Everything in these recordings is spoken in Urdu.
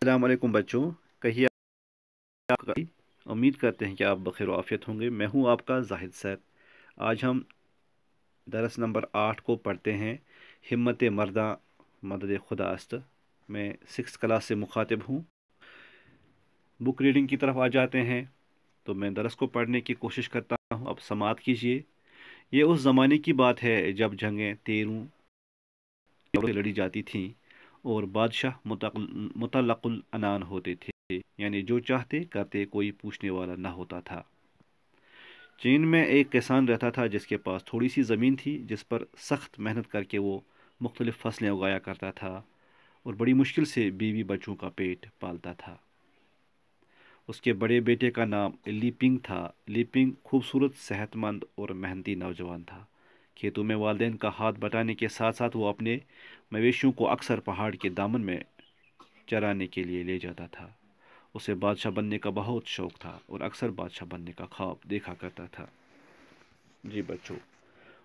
السلام علیکم بچوں، کہیے آپ امید کرتے ہیں کہ آپ بخیر و عافیت ہوں گے۔ میں ہوں آپ کا زاہد سر۔ آج ہم درس نمبر 8 کو پڑھتے ہیں، ہمت مرداں مدد خدا است۔ میں 6 کلاس سے مخاطب ہوں۔ بک ریڈنگ کی طرف آ جاتے ہیں تو میں درس کو پڑھنے کی کوشش کرتا ہوں، اب سماعت کیجیے۔ یہ اس زمانے کی بات ہے جب جنگیں تیروں لڑی جاتی تھیں اور بادشاہ مطلق العنان ہوتے تھے، یعنی جو چاہتے کرتے، کوئی پوچھنے والا نہ ہوتا تھا۔ چین میں ایک کسان رہتا تھا جس کے پاس تھوڑی سی زمین تھی، جس پر سخت محنت کر کے وہ مختلف فصلیں اگایا کرتا تھا اور بڑی مشکل سے بیوی بچوں کا پیٹ پالتا تھا۔ اس کے بڑے بیٹے کا نام لیپنگ تھا۔ لیپنگ خوبصورت، صحت مند اور محنتی نوجوان تھا۔ کھیتوں میں والدین کا ہاتھ بٹانے کے ساتھ ساتھ وہ اپنے مویشیوں کو اکثر پہاڑ کے دامن میں چرانے کے لیے لے جاتا تھا۔ اسے بادشاہ بننے کا بہت شوق تھا اور اکثر بادشاہ بننے کا خواب دیکھا کرتا تھا۔ جی بچوں،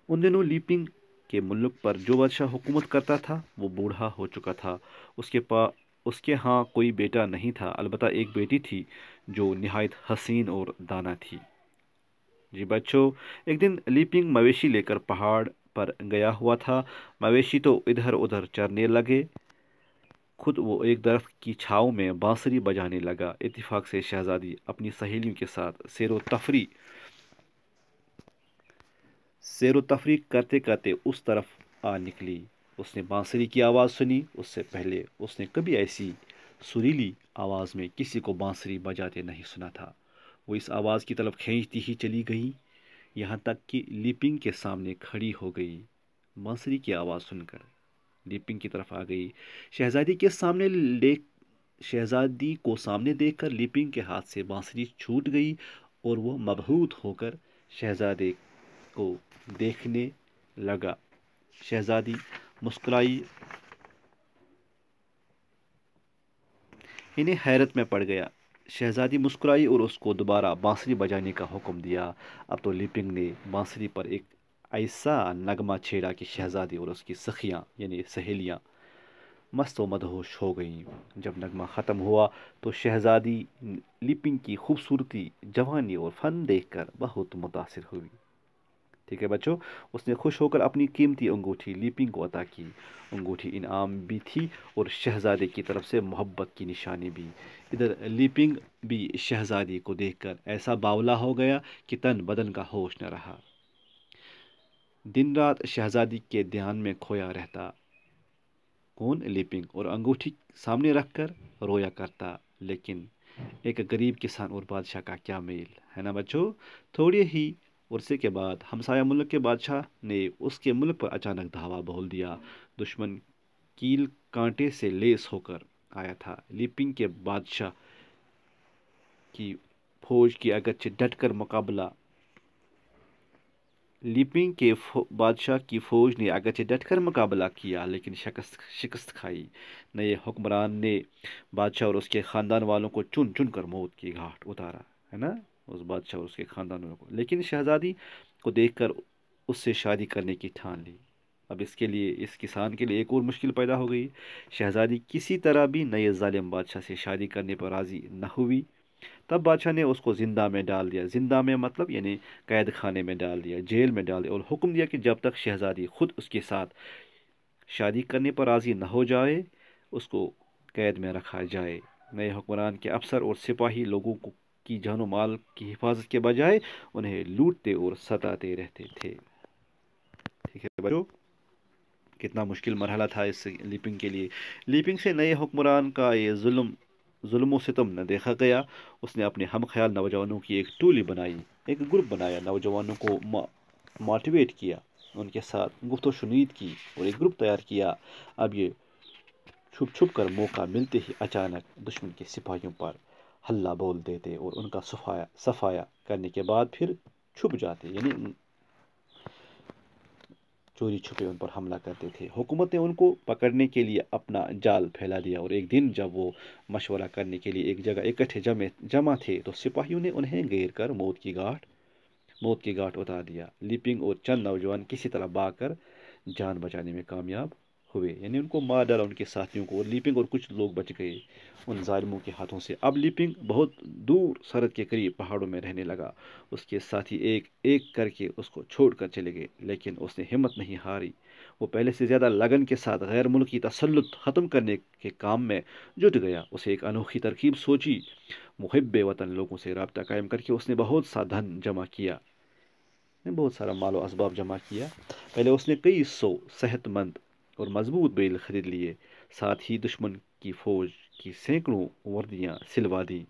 ان دنوں لیپنگ کے ملک پر جو بادشاہ حکومت کرتا تھا وہ بوڑھا ہو چکا تھا۔ اس کے ہاں کوئی بیٹا نہیں تھا، البتہ ایک بیٹی تھی جو نہایت حسین اور دانا تھی۔ جی بچوں، ایک دن لیپنگ مویشی لے کر پہاڑ پر گیا ہوا تھا۔ مویشی تو ادھر ادھر چرنے لگے، خود وہ ایک درخت کی چھاؤں میں بانسری بجانے لگا۔ اتفاق سے شہزادی اپنی سہیلیوں کے ساتھ سیر و تفریح کرتے کرتے اس طرف آ نکلی۔ اس نے بانسری کی آواز سنی۔ اس سے پہلے اس نے کبھی ایسی سریلی آواز میں کسی کو بانسری بجاتے نہیں سنا تھا۔ وہ اس آواز کی طرف کھینچتی ہی چلی گئی، یہاں تک کہ لیپنگ کے سامنے کھڑی ہو گئی۔ بانسری کی آواز سن کر لیپنگ کی طرف آ گئی۔ شہزادی کو سامنے دیکھ کر لیپنگ کے ہاتھ سے بانسری چھوٹ گئی اور وہ مبہوت ہو کر شہزادے کو دیکھنے لگا۔ شہزادی مسکرائی، انہیں حیرت میں پڑ گیا۔ شہزادی مسکرائی اور اس کو دوبارہ بانسری بجانے کا حکم دیا۔ اب تو لیپنگ نے بانسری پر ایک ایسا نغمہ چھیڑا کہ شہزادی اور اس کی سخیاں یعنی سہیلیاں مست و مدہوش ہو گئیں۔ جب نغمہ ختم ہوا تو شہزادی لیپنگ کی خوبصورتی، جوانی اور فن دیکھ کر بہت متاثر ہوئی۔ ٹھیک ہے بچوں، اس نے خوش ہو کر اپنی قیمتی انگوٹھی لیپنگ کو عطا کی۔ انگوٹھی انعام بھی تھی اور شہزادے کی طرف سے محبت کی نشانی بھی۔ ادھر لیپنگ بھی شہزادی کو دیکھ کر ایسا باولا ہو گیا کہ تن بدن کا ہوش نہ رہا۔ دن رات شہزادی کے دھیان میں کھویا رہتا۔ کون؟ لیپنگ، اور انگوٹھی سامنے رکھ کر رویا کرتا۔ لیکن ایک غریب کسان اور بادشاہ کا کیا میل ہے نا بچوں۔ تھوڑے ہی عرصے کے بعد ہمسایہ ملک کے بادشاہ نے اس کے ملک پر اچانک دھاوا بول دیا۔ دشمن کیل کانٹے سے لیس ہو کر آیا تھا۔ لیپنگ کے بادشاہ کی فوج کی اگرچہ ڈٹ کر مقابلہ کیا لیکن شکست کھائی۔ نئے حکمران نے بادشاہ اور اس کے خاندان والوں کو چن چن کر موت کی گھاٹ اتارا، ہے نا، اس بادشاہ اور اس کے خاندان والوں کو۔ لیکن شہزادی کو دیکھ کر اس سے شادی کرنے کی ٹھان لی۔ اب اس کسان کے لیے ایک اور مشکل پیدا ہو گئی۔ شہزادی کسی طرح بھی نئے ظالم بادشاہ سے شادی کرنے پر راضی نہ ہوئی۔ تب بادشاہ نے اس کو زندہ میں ڈال دیا۔ زندہ میں مطلب یعنی قید خانے میں ڈال دیا، جیل میں ڈال دیا، اور حکم دیا کہ جب تک شہزادی خود اس کے ساتھ شادی کرنے پر راضی نہ ہو جائے اس کو قید میں رکھا جائے۔ نئے حکمران کے افسر اور سپاہی لوگوں کی جان و مال کی حفاظت کے بجائے انہیں لوٹتے اور ستاتے رہتے تھے۔ ٹھیک ہے بچوں، کتنا مشکل مرحلہ تھا اس لیپنگ کے لیے۔ لیپنگ سے نئے حکمران کا یہ ظلم و ستم نہ دیکھا گیا۔ اس نے اپنے ہم خیال نوجوانوں کی ایک ٹولی بنائی، ایک گروپ بنایا، نوجوانوں کو موٹیویٹ کیا، ان کے ساتھ گفت و شنید کی اور ایک گروپ تیار کیا۔ اب یہ چھپ چھپ کر موقع ملتے ہی اچانک دشمن کے سپاہیوں پر حلہ بول دیتے اور ان کا صفایا کرنے کے بعد پھر چھپ جاتے، یعنی چوری چھپے ان پر حملہ کرتے تھے۔ حکومت نے ان کو پکڑنے کے لیے اپنا جال پھیلا دیا، اور ایک دن جب وہ مشورہ کرنے کے لیے ایک جگہ اکٹھے جمع تھے تو سپاہیوں نے انہیں گھیر کر موت کی گھاٹ اتار دیا۔ لیپنگ اور چند نوجوان کسی طرح بھاگ کر جان بچانے میں کامیاب ہوئے، یعنی ان کو مار ڈالا ان کے ساتھیوں کو، اور لیپنگ اور کچھ لوگ بچ گئے ان ظالموں کے ہاتھوں سے۔ اب لیپنگ بہت دور سرحد کے قریب پہاڑوں میں رہنے لگا۔ اس کے ساتھی ایک ایک کر کے اس کو چھوڑ کر چلے گئے، لیکن اس نے ہمت نہیں ہاری۔ وہ پہلے سے زیادہ لگن کے ساتھ غیر ملکی تسلط ختم کرنے کے کام میں جٹ گیا۔ اسے ایک انوکھی ترکیب سوچی۔ محب وطن لوگوں سے رابطہ قائم کر کے اس نے بہت سا دھن جمع کیا، بہت سارا مال و اسباب جمع کیا۔ پہلے اس نے کئی سو صحت مند اور مضبوط بیل خرید لیے، ساتھ ہی دشمن کی فوج کی سینکڑوں وردیاں سلوا دیں۔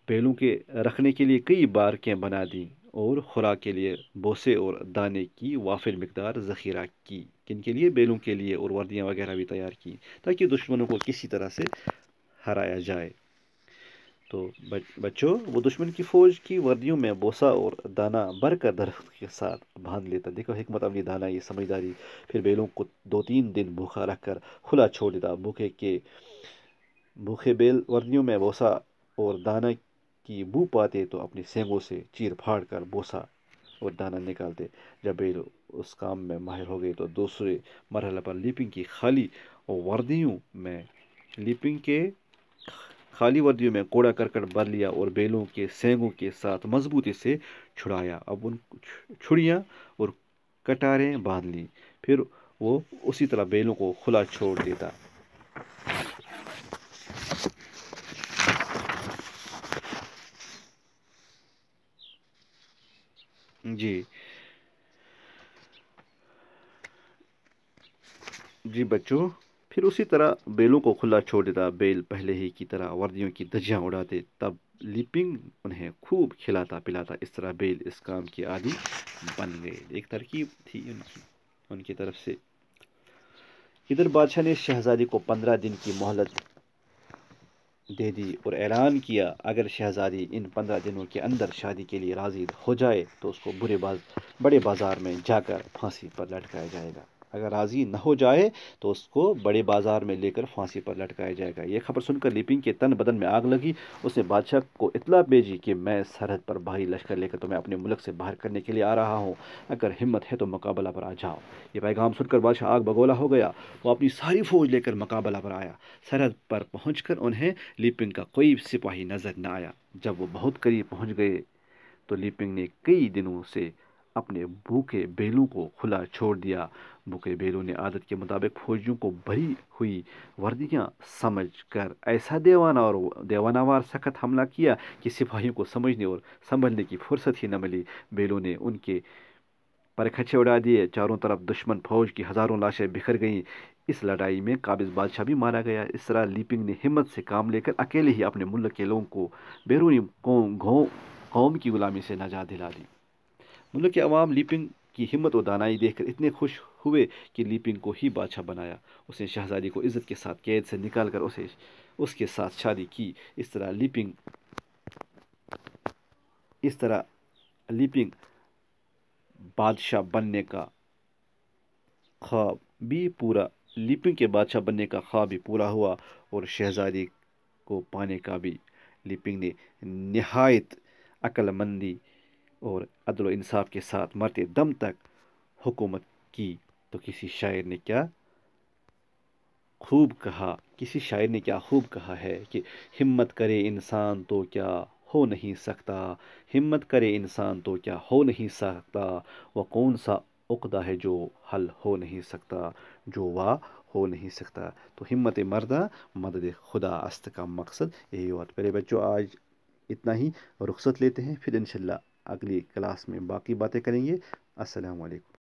بیلوں کے رکھنے کے لیے کئی بارکیں بنا دیں، اور خوراک کے لیے بوسے اور دانے کی وافر مقدار ذخیرہ کی۔ کن کے لیے؟ بیلوں کے لیے، اور وردیاں وغیرہ بھی تیار کی تاکہ دشمنوں کو کسی طرح سے ہرایا جائے۔ تو بچوں، وہ دشمن کی فوج کی وردیوں میں بوسا اور دانہ بھر کر درخت کے ساتھ باندھ لیتا۔ دیکھو حکمت عملی، دانہ، یہ سمجھداری۔ پھر بیلوں کو 2-3 دن بھوکا رکھ کر کھلا چھوڑ دیتا۔ بھوکے بیل وردیوں میں بوسا اور دانہ کی بو پاتے تو اپنی سینگوں سے چیر پھاڑ کر بوسا اور دانہ نکالتے۔ جب بیل اس کام میں ماہر ہو گئے تو دوسرے مرحلے پر لیپنگ کی خالی وردیوں میں کوڑا کرکٹ بھر لیا اور بیلوں کے سینگوں کے ساتھ مضبوطی سے چھڑایا۔ اب ان چھڑیاں اور کٹاریں باندھ لی، پھر وہ اسی طرح بیلوں کو کھلا چھوڑ دیتا۔ جی بچوں، پھر اسی طرح بیلوں کو کھلا چھوڑ دیتا۔ بیل پہلے ہی کی طرح وردیوں کی دھجیاں اڑاتے، تب لیپنگ انہیں خوب کھلاتا پلاتا۔ اس طرح بیل اس کام کے عادی بن گئے۔ ایک ترکیب تھی ان کی طرف سے۔ ادھر بادشاہ نے شہزادی کو 15 دن کی مہلت دے دی اور اعلان کیا، اگر شہزادی ان 15 دنوں کے اندر شادی کے لیے راضی ہو جائے تو اس کو بڑے بازار میں جا کر پھانسی پر لٹکایا جائے گا۔ اگر راضی نہ ہو جائے تو اس کو بڑے بازار میں لے کر پھانسی پر لٹکایا جائے گا۔ یہ خبر سن کر لیپنگ کے تن بدن میں آگ لگی۔ اس نے بادشاہ کو اطلاع بھیجی کہ میں سرحد پر بھاری لشکر لے کر تمہیں اپنے ملک سے باہر کرنے کے لیے آ رہا ہوں، اگر ہمت ہے تو مقابلہ پر آ جاؤ۔ یہ پیغام سن کر بادشاہ آگ بگولا ہو گیا۔ وہ اپنی ساری فوج لے کر مقابلہ پر آیا۔ سرحد پر پہنچ کر انہیں لیپنگ کا کوئی سپاہی نظر نہ آیا۔ جب وہ بہت قریب پہنچ گئے تو لیپنگ نے کئی دنوں سے اپنے بھوکے بیلوں کو کھلا چھوڑ دیا۔ بھوکے بیلوں نے عادت کے مطابق فوجیوں کو بھری ہوئی وردیاں سمجھ کر ایسا دیوانہ وار سخت حملہ کیا کہ سپاہیوں کو سمجھنے اور سنبھلنے کی فرصت ہی نہ ملی۔ بیلوں نے ان کے پرکھچے اڑا دیے، چاروں طرف دشمن فوج کی ہزاروں لاشیں بکھر گئیں۔ اس لڑائی میں قابض بادشاہ بھی مارا گیا۔ اس طرح لیپنگ نے ہمت سے کام لے کر اکیلے ہی اپنے ملک کے لوگوں کو بیرونی قوم کی غلامی سے نجات دلا دی۔ ملک کے عوام لیپنگ کی ہمت و دانائی دیکھ کر اتنے خوش ہوئے کہ لیپنگ کو ہی بادشاہ بنایا۔ اس نے شہزادی کو عزت کے ساتھ قید سے نکال کر اس کے ساتھ شادی کی۔ اس طرح لیپنگ بادشاہ بننے کا خواب بھی پورا ہوا، اور شہزادی کو پانے کا بھی۔ لیپنگ نے نہایت عقل مندی اور عدل و انصاف کے ساتھ مرتے دم تک حکومت کی۔ تو کسی شاعر نے کیا خوب کہا ہے کہ ہمت کرے انسان تو کیا ہو نہیں سکتا، ہمت کرے انسان تو کیا ہو نہیں سکتا، وہ کون سا عقدہ ہے جو حل ہو نہیں سکتا، جو وا ہو نہیں سکتا۔ تو ہمت مردہ مدد خدا است کا مقصد یہی ہوا۔ پہلے بچوں آج اتنا ہی، رخصت لیتے ہیں، پھر انشاءاللہ اگلی کلاس میں باقی باتیں کریں گے۔ السلام علیکم۔